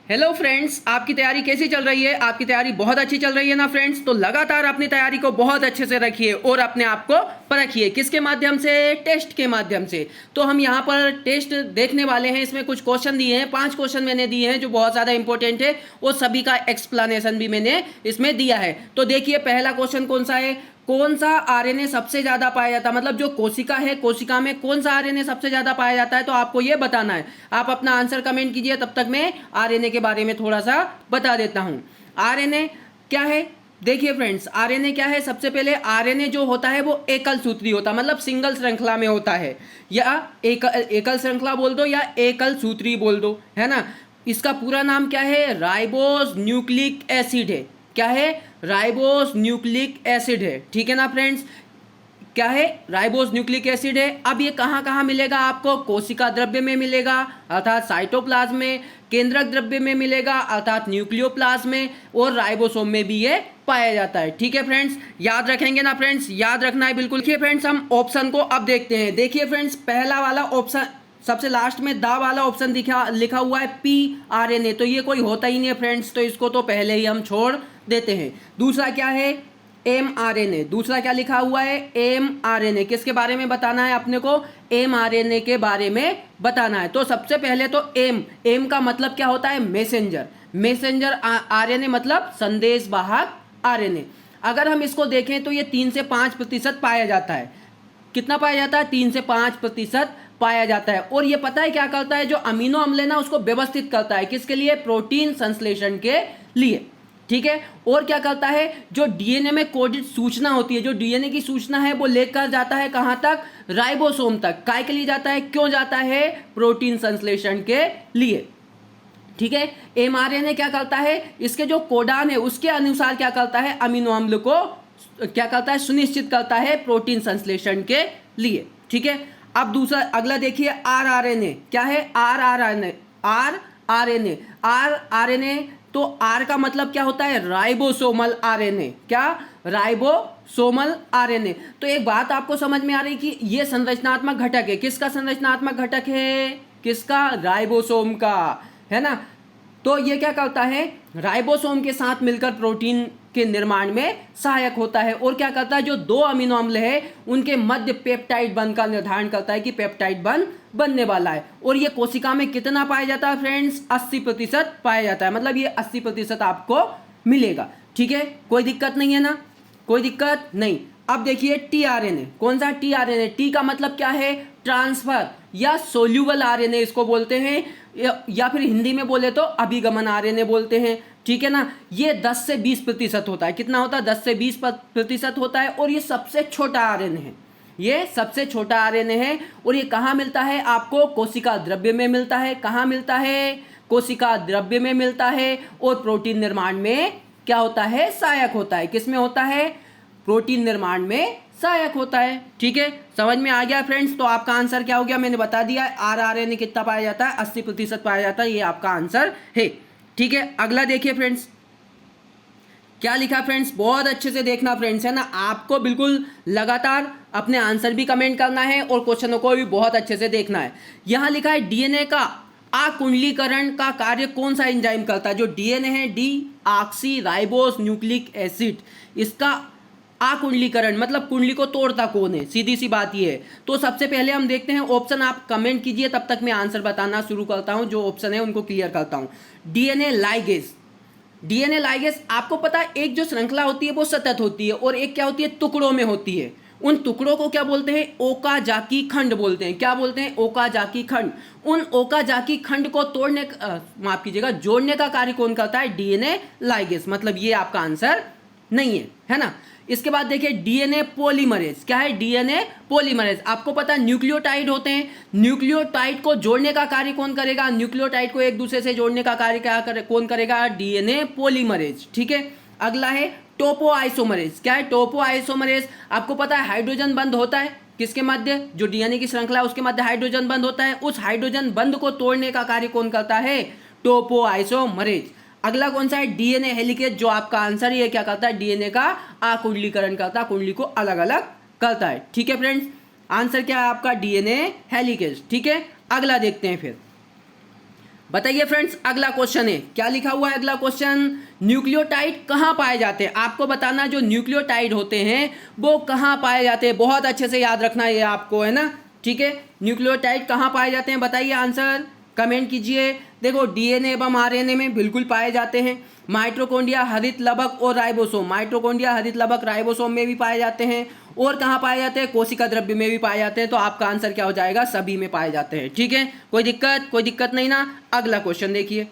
Hello friends, आपकी तैयारी कैसी चल रही है? आपकी तैयारी बहुत अच्छी चल रही है ना फ्रेंड्स? तो लगातार अपनी तैयारी को बहुत अच्छे से रखिए और अपने आप को परखिए। किसके माध्यम से? टेस्ट के माध्यम से। तो हम यहाँ पर टेस्ट देखने वाले हैं। इसमें कुछ क्वेश्चन दिए हैं, 5 क्वेश्चन मैंने दिए हैं जो बहुत ज़्यादा इंपॉर्टेंट है और सभी का एक्सप्लेनेशन भी मैंने इसमें दिया है। तो देखिए पहला क्वेश्चन कौन सा है। कौन सा आरएनए सबसे ज्यादा पाया जाता है, मतलब जो कोशिका है, कोशिका में कौन सा आरएनए सबसे ज्यादा पाया जाता है, तो आपको ये बताना है। आप अपना आंसर कमेंट कीजिए, तब तक मैं आरएनए के बारे में थोड़ा सा बता देता हूं। आरएनए क्या है? देखिए फ्रेंड्स, आरएनए क्या है। सबसे पहले आरएनए जो होता है वो एकल सूत्री होता है, मतलब सिंगल श्रृंखला में होता है, या एकल श्रृंखला बोल दो या एकल सूत्री बोल दो, है ना। इसका पूरा नाम क्या है? राइबोस न्यूक्लिक एसिड है। क्या है? राइबोस न्यूक्लिक एसिड है। ठीक है ना फ्रेंड्स, क्या है? राइबोस न्यूक्लिक एसिड है। अब ये कहाँ कहाँ मिलेगा आपको? कोशिका द्रव्य में मिलेगा अर्थात साइटोप्लाज्म में, केंद्रक द्रव्य में मिलेगा अर्थात न्यूक्लियोप्लाज्म में, और राइबोसोम में भी ये पाया जाता है। ठीक है फ्रेंड्स, याद रखेंगे ना फ्रेंड्स? याद रखना है बिल्कुल। देखिए फ्रेंड्स, हम ऑप्शन को अब देखते हैं। देखिए फ्रेंड्स, पहला वाला ऑप्शन सबसे लास्ट में दा वाला ऑप्शन लिखा हुआ है पी आर एन ए, तो ये कोई होता ही नहीं है फ्रेंड्स, तो इसको तो पहले ही हम छोड़ देते हैं। दूसरा क्या है? M R N A. दूसरा क्या लिखा हुआ है? M R N A. किसके बारे में बताना है अपने को? एम आर एन ए के बारे में बताना है। तो सबसे पहले तो एम का मतलब क्या होता है? Messenger. Messenger R N A मतलब संदेश वाहक आर एन ए। अगर हम इसको देखें तो ये 3 से 5% पाया जाता है। कितना पाया जाता है? 3 से 5% पाया जाता है। और ये पता है क्या करता है? जो अमीनो अम्ल है ना, उसको व्यवस्थित करता है। किसके लिए? प्रोटीन संश्लेषण के लिए। ठीक है। और क्या करता है? जो डीएनए में कोडित सूचना होती है, जो डीएनए की सूचना है, वो लेकर जाता है कहां तक? राइबोसोम तक। काय के लिए जाता है? क्यों जाता है? प्रोटीन संश्लेषण के लिए। ठीक है। एमआरएनए क्या करता है? इसके जो कोडान है उसके अनुसार क्या करता है? अमीनो अम्ल को क्या करता है? सुनिश्चित करता है प्रोटीन संश्लेषण के लिए। ठीक है। अब दूसरा अगला देखिए, आर आर एन ए। क्या है? R R N A. R R N A. R R N A, तो आर का मतलब क्या होता है? Ribosomal R N A. क्या? Ribosomal R N A. तो एक बात आपको समझ में आ रही कि ये संरचनात्मक घटक है। किसका संरचनात्मक घटक है? किसका? राइबोसोम का, है ना। तो ये क्या करता है? राइबोसोम के साथ मिलकर प्रोटीन के निर्माण में सहायक होता है। और क्या करता है? जो 2 अमीनो अम्ल है उनके मध्य पेप्टाइड बंध का निर्धारण करता है कि पेप्टाइड बंध बनने वाला है। और ये कोशिका में कितना पाया जाता है फ्रेंड्स? 80% पाया जाता है। मतलब ये 80% आपको मिलेगा। ठीक है, कोई दिक्कत नहीं है ना? कोई दिक्कत नहीं। अब देखिए टीआरएनए। कौन सा? टीआरएनए। टी का मतलब क्या है? ट्रांसफर या सोल्यूबल आरएनए इसको बोलते हैं, या फिर हिंदी में बोले तो अभिगमन आरएनए बोलते हैं। ठीक है ना। ये 10 से 20% होता है। कितना होता है? 10 से 20% होता है। और ये सबसे छोटा आरएनए है। ये सबसे छोटा आरएनए है। और ये कहाँ मिलता है आपको? कोशिका द्रव्य में मिलता है। कहाँ मिलता है? कोशिका द्रव्य में मिलता है। और प्रोटीन निर्माण में क्या होता है? सहायक होता है। किस में होता है? प्रोटीन निर्माण में सहायक होता है। ठीक है, समझ में आ गया फ्रेंड्स? तो आपका आंसर क्या हो गया? मैंने बता दिया। आर आर एन ए कितना पाया जाता है? 80% पाया जाता है। ये आपका आंसर है। ठीक है, अगला देखिए फ्रेंड्स, क्या लिखा फ्रेंड्स? बहुत अच्छे से देखना फ्रेंड्स, है ना। आपको बिल्कुल लगातार अपने आंसर भी कमेंट करना है और क्वेश्चनों को भी बहुत अच्छे से देखना है। यहां लिखा है डीएनए का आकुंडलीकरण का कार्य कौन सा एंजाइम करता है? जो डीएनए है, D oxy ribose nucleic acid, इसका आकुंडलीकरण मतलब कुंडली को तोड़ता कौन है? सीधी सी बात ये है। तो सबसे पहले हम देखते हैं ऑप्शन। आप कमेंट कीजिए, तब तक मैं आंसर बताना शुरू करता हूं। जो ऑप्शन है उनको क्लियर करता हूं। DNA ligase. डीएनए लाइगेज, आपको पता है एक जो श्रृंखला होती है वो सतत होती है, और एक क्या होती है? टुकड़ों में होती है। उन टुकड़ों को क्या बोलते हैं? ओकाजाकी खंड बोलते हैं। क्या बोलते हैं? ओकाजाकी खंड। उन ओकाजाकी खंड को तोड़ने माफ कीजिएगा, जोड़ने का कार्य कौन करता है? DNA ligase. मतलब ये आपका आंसर नहीं है ना। इसके बाद देखिए डीएनए पॉलीमरेज। क्या है? DNA polymerase. आपको पता है न्यूक्लियोटाइड होते हैं। न्यूक्लियोटाइड को जोड़ने का कार्य कौन करेगा? न्यूक्लियोटाइड को एक दूसरे से जोड़ने का कार्य कौन करेगा? DNA polymerase. ठीक है, अगला है टोपो आइसोमरेज। क्या है? टोपो आइसोमरेज। आपको पता है हाइड्रोजन बंध होता है किसके मध्य? जो डीएनए की श्रृंखला है उसके मध्य हाइड्रोजन बंध होता है। उस हाइड्रोजन बंध को तोड़ने का कार्य कौन करता है? टोपो आइसोमरेज। अगला कौन सा है? DNA helicase. जो आपका आंसर ये क्या करता है? डीएनए का आकुंडलीकरण करता है, कुंडली को अलग अलग करता है। ठीक है फ्रेंड्स, आंसर क्या है आपका? DNA helicase. ठीक है, अगला देखते हैं फिर। बताइए फ्रेंड्स, अगला क्वेश्चन है, क्या लिखा हुआ है अगला क्वेश्चन, न्यूक्लियोटाइड कहाँ पाए जाते हैं। आपको बताना जो न्यूक्लियोटाइड होते हैं वो कहाँ पाए जाते हैं, बहुत अच्छे से याद रखना है ये आपको, है ना। ठीक है, न्यूक्लियोटाइड कहाँ पाए जाते हैं, बताइए आंसर कमेंट कीजिए। देखो डीएनए एवं आरएनए में बिल्कुल पाए जाते हैं, माइटोकॉन्ड्रिया, हरित लबक और राइबोसोम, माइटोकॉन्ड्रिया, हरित लबक, राइबोसोम में भी पाए जाते हैं। और कहाँ पाए जाते हैं, कोशिका द्रव्य में भी पाए जाते हैं। तो आपका आंसर क्या हो जाएगा, सभी में पाए जाते हैं। ठीक है, कोई दिक्कत नहीं ना। अगला क्वेश्चन देखिए,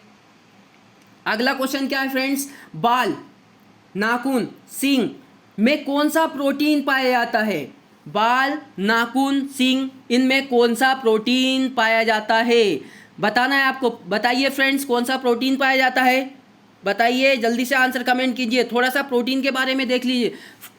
अगला क्वेश्चन क्या है फ्रेंड्स, बाल, नाखून, सींग में कौन सा प्रोटीन पाया जाता है। बाल, नाखून, सींग, इनमें कौन सा प्रोटीन पाया जाता है, बताना है आपको। बताइए फ्रेंड्स, कौन सा प्रोटीन पाया जाता है, बताइए जल्दी से आंसर कमेंट कीजिए। थोड़ा सा प्रोटीन के बारे में देख लीजिए।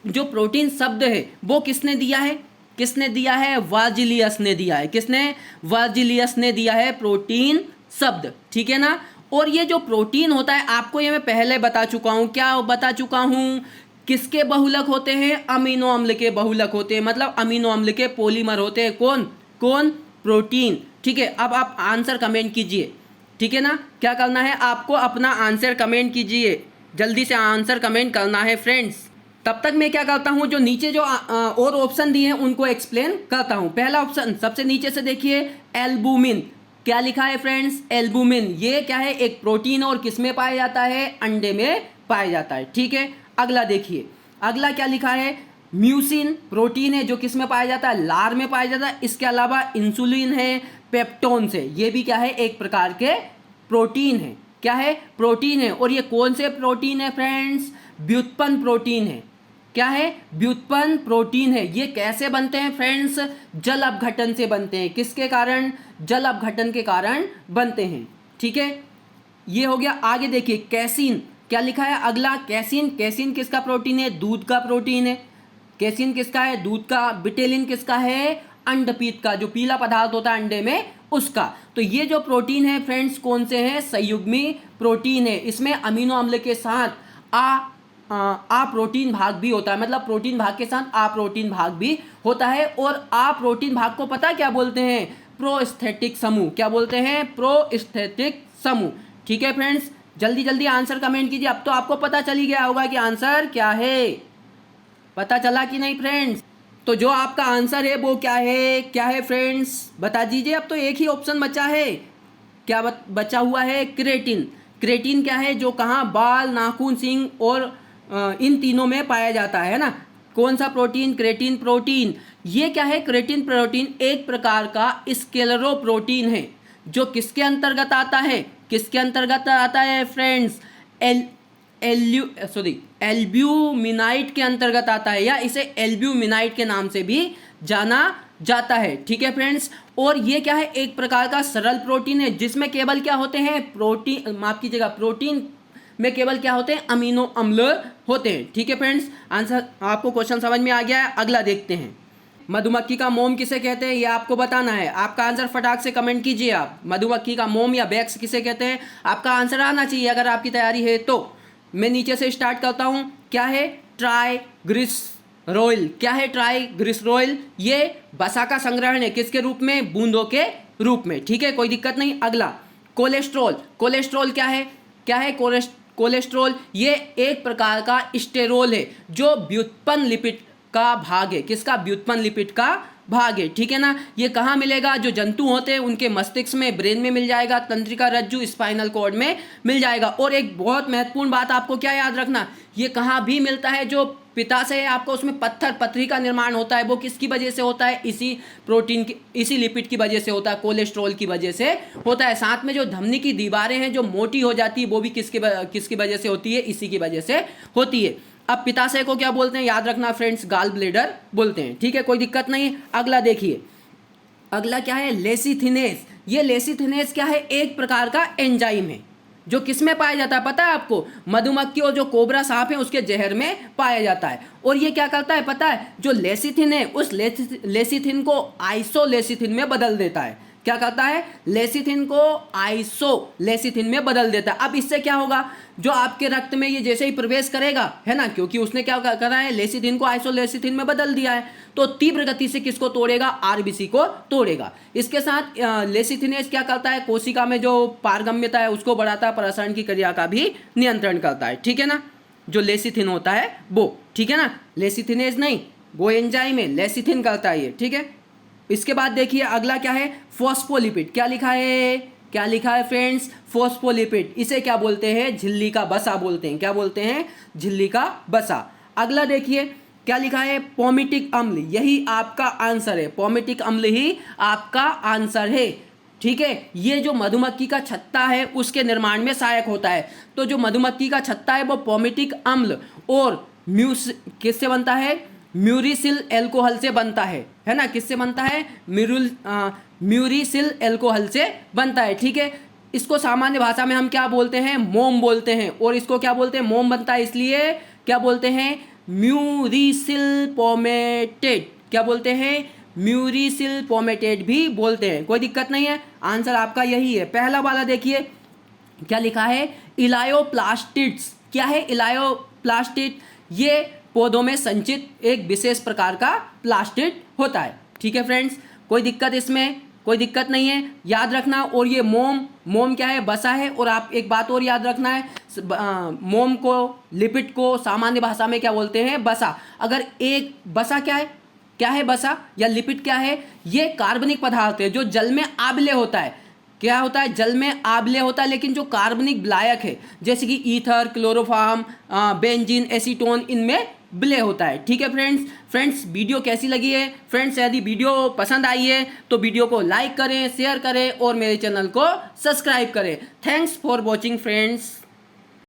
जो प्रोटीन शब्द है वो किसने दिया है, किसने दिया है, वर्जिलियस ने दिया है। किसने, वर्जिलियस ने दिया है प्रोटीन शब्द। ठीक है ना। और ये जो प्रोटीन होता है आपको ये मैं पहले बता चुका हूँ, क्या बता चुका हूँ, किसके बहुलक होते हैं, अमीनो अम्ल के बहुलक होते हैं, मतलब अमीनो अम्ल के पॉलीमर होते हैं। कौन कौन, प्रोटीन। ठीक है, अब आप आंसर कमेंट कीजिए। ठीक है ना, क्या करना है आपको, अपना आंसर कमेंट कीजिए, जल्दी से आंसर कमेंट करना है फ्रेंड्स। तब तक मैं क्या करता हूं, जो नीचे जो और ऑप्शन दिए हैं उनको एक्सप्लेन करता हूं। पहला ऑप्शन सबसे नीचे से देखिए, एल्बुमिन, क्या लिखा है फ्रेंड्स, एल्बुमिन। ये क्या है, एक प्रोटीन, और किस में पाया जाता है, अंडे में पाया जाता है। ठीक है, अगला देखिए, अगला क्या लिखा है, म्यूसिन, प्रोटीन है जो किस में पाया जाता है, लार में पाया जाता है। इसके अलावा इंसुलिन है, पेप्टोन्स है, ये भी क्या है, एक प्रकार के प्रोटीन है। क्या है, प्रोटीन है। और ये कौन से प्रोटीन है फ्रेंड्स, व्युत्पन्न प्रोटीन है। क्या है, व्युत्पन्न प्रोटीन है। ये कैसे बनते हैं फ्रेंड्स, जल अपघटन से बनते हैं। किसके कारण, जल अपघटन के कारण बनते हैं। ठीक है, ये हो गया। आगे देखिए, कैसीन, क्या लिखा है अगला, कैसीन। कैसीन किसका प्रोटीन है, दूध का प्रोटीन है। कैसीन किसका है, दूध का। बिटेलिन किसका है, अंडपीत का, जो पीला पदार्थ होता है अंडे में उसका। तो ये जो प्रोटीन है फ्रेंड्स कौन से हैं, संयुग्मी प्रोटीन है। इसमें अमीनो अम्ल के साथ आ प्रोटीन भाग भी होता है, मतलब प्रोटीन भाग के साथ आ प्रोटीन भाग भी होता है। और आ प्रोटीन भाग को पता क्या बोलते हैं, प्रोस्थेटिक समूह। क्या बोलते हैं, प्रोस्थेटिक समूह। ठीक है फ्रेंड्स, जल्दी जल्दी आंसर कमेंट कीजिए। अब तो आपको पता चल ही गया होगा कि आंसर क्या है, पता चला कि नहीं फ्रेंड्स। तो जो आपका आंसर है वो क्या है फ्रेंड्स, बता दीजिए। अब तो एक ही ऑप्शन बचा है, क्या बचा हुआ है, क्रेटिन। क्रेटिन क्या है, जो कहाँ, बाल, नाखून, सींग और इन तीनों में पाया जाता है ना। कौन सा प्रोटीन, क्रेटिन प्रोटीन। ये क्या है, क्रेटिन प्रोटीन एक प्रकार का स्क्लेरो प्रोटीन है, जो किसके अंतर्गत आता है, किसके अंतर्गत आता है फ्रेंड्स, एल्ब्यूमिनाइट के अंतर्गत आता है, या इसे एल्ब्यूमिनाइट के नाम से भी जाना जाता है। ठीक है फ्रेंड्स, और ये क्या है, एक प्रकार का सरल प्रोटीन है, जिसमें केवल क्या होते हैं, प्रोटीन, माफ कीजिएगा, प्रोटीन में केवल क्या होते हैं, अमीनो अम्ल होते हैं। ठीक है फ्रेंड्स, आंसर आपको क्वेश्चन समझ में आ गया है। अगला देखते हैं, मधुमक्खी का मोम किसे कहते हैं, ये आपको बताना है। आपका आंसर फटाक से कमेंट कीजिए आप। मधुमक्खी का मोम या बैक्स किसे कहते हैं, आपका आंसर आना चाहिए अगर आपकी तैयारी है तो। मैं नीचे से स्टार्ट करता हूं, क्या है, ट्राइग्लिसरॉल। क्या है, ट्राइग्लिसरॉल, ये वसा का संग्रहण है, किसके रूप में, बूंदों के रूप में। ठीक है, कोई दिक्कत नहीं। अगला, कोलेस्ट्रॉल। कोलेस्ट्रॉल क्या है, क्या है कोलेस्ट्रॉल, ये एक प्रकार का स्टेरोल है, जो व्युत्पन्न लिपिड का भाग है। किसका, व्युत्पन्न लिपिड का भाग है। ठीक है ना। ये कहाँ मिलेगा, जो जंतु होते हैं उनके मस्तिष्क में, ब्रेन में मिल जाएगा, तंत्रिका रज्जु, स्पाइनल कॉर्ड में मिल जाएगा। और एक बहुत महत्वपूर्ण बात आपको क्या याद रखना, ये कहाँ भी मिलता है, जो पिता से आपको उसमें पत्थर पथरी का निर्माण होता है, वो किसकी वजह से होता है, इसी प्रोटीन की, इसी लिपिड की वजह से होता है, कोलेस्ट्रॉल की वजह से होता है। साथ में जो धमनी की दीवारें हैं जो मोटी हो जाती है, वो भी किसकी वजह से होती है, इसी की वजह से होती है। अब पिताशय को क्या बोलते हैं, याद रखना फ्रेंड्स, गाल ब्लेडर बोलते हैं। ठीक है, कोई दिक्कत नहीं। अगला देखिए, अगला क्या है, लेसिथिनेस। ये लेसिथिनेस क्या है, एक प्रकार का एंजाइम है, जो किस में पाया जाता है पता है आपको, मधुमक्खी और जो कोबरा सांप है उसके जहर में पाया जाता है। और ये क्या करता है पता है, जो लेसिथिन है उस लेसिथिन को आइसोलेसिथिन में बदल देता है। क्या करता है, लेसिथिन को आइसोलेसिथिन में बदल देता है। अब इससे क्या होगा, जो आपके रक्त में ये जैसे ही प्रवेश करेगा, है ना, क्योंकि उसने क्या करा है, लेसिथिन को आइसोलेसिथिन में बदल दिया है, तो तीव्र गति से किसको तोड़ेगा, आरबीसी को तोड़ेगा। इसके साथ लेसिथिनेज क्या करता है, कोशिका में जो पारगम्यता है उसको बढ़ाता है, प्रसारण की क्रिया का भी नियंत्रण करता है, ठीक है ना, जो लेसिथिन होता है वो, ठीक है ना, लेसिथिनेज नहीं, वो एंजाइम है, लेसिथिन करता है ये, ठीक है। इसके बाद देखिए अगला क्या है, फॉस्फोलिपिड। क्या लिखा है, क्या लिखा है फ्रेंड्स, फॉस्फोलिपिड। इसे क्या बोलते हैं, झिल्ली का बसा बोलते हैं। क्या बोलते हैं, झिल्ली का बसा। अगला देखिए क्या लिखा है, पोमिटिक अम्ल। यही आपका आंसर है, पोमिटिक अम्ल ही आपका आंसर है, ठीक है। ये जो मधुमक्खी का छत्ता है उसके निर्माण में सहायक होता है। तो जो मधुमक्खी का छत्ता है वो पोमिटिक अम्ल और किससे बनता है, म्यूरिसिल एल्कोहल से बनता है ना, किससे बनता है, म्यूरिसिल एल्कोहल से बनता है, ठीक है। इसको सामान्य भाषा में हम क्या बोलते हैं, मोम बोलते हैं, और इसको क्या बोलते हैं, मोम बनता है इसलिए क्या बोलते हैं, म्यूरिसिल पोमेटेड। क्या बोलते हैं, म्यूरिसिल पोमेटेड भी बोलते हैं, कोई दिक्कत नहीं है, आंसर आपका यही है। पहला वाला देखिए क्या लिखा है, इलायोप्लास्टिड्स। क्या है इलायोप्लास्टिड, ये पौधों में संचित एक विशेष प्रकार का प्लास्टिड होता है, ठीक है फ्रेंड्स, कोई दिक्कत इसमें, कोई दिक्कत नहीं है, याद रखना। और ये मोम क्या है, बसा है। और आप एक बात और याद रखना है, मोम को, लिपिड को सामान्य भाषा में क्या बोलते हैं, बसा। अगर एक बसा क्या है बसा या लिपिड क्या है, ये कार्बनिक पदार्थ है जो जल में आबले होता है। क्या होता है, जल में आबले होता है, लेकिन जो कार्बनिक विलायक है जैसे कि ईथर, क्लोरोफॉर्म, बेंजीन, एसीटोन, इनमें विलय होता है, ठीक है फ्रेंड्स वीडियो कैसी लगी है फ्रेंड्स, यदि वीडियो पसंद आई है तो वीडियो को लाइक करें, शेयर करें और मेरे चैनल को सब्सक्राइब करें। Thanks for watching friends.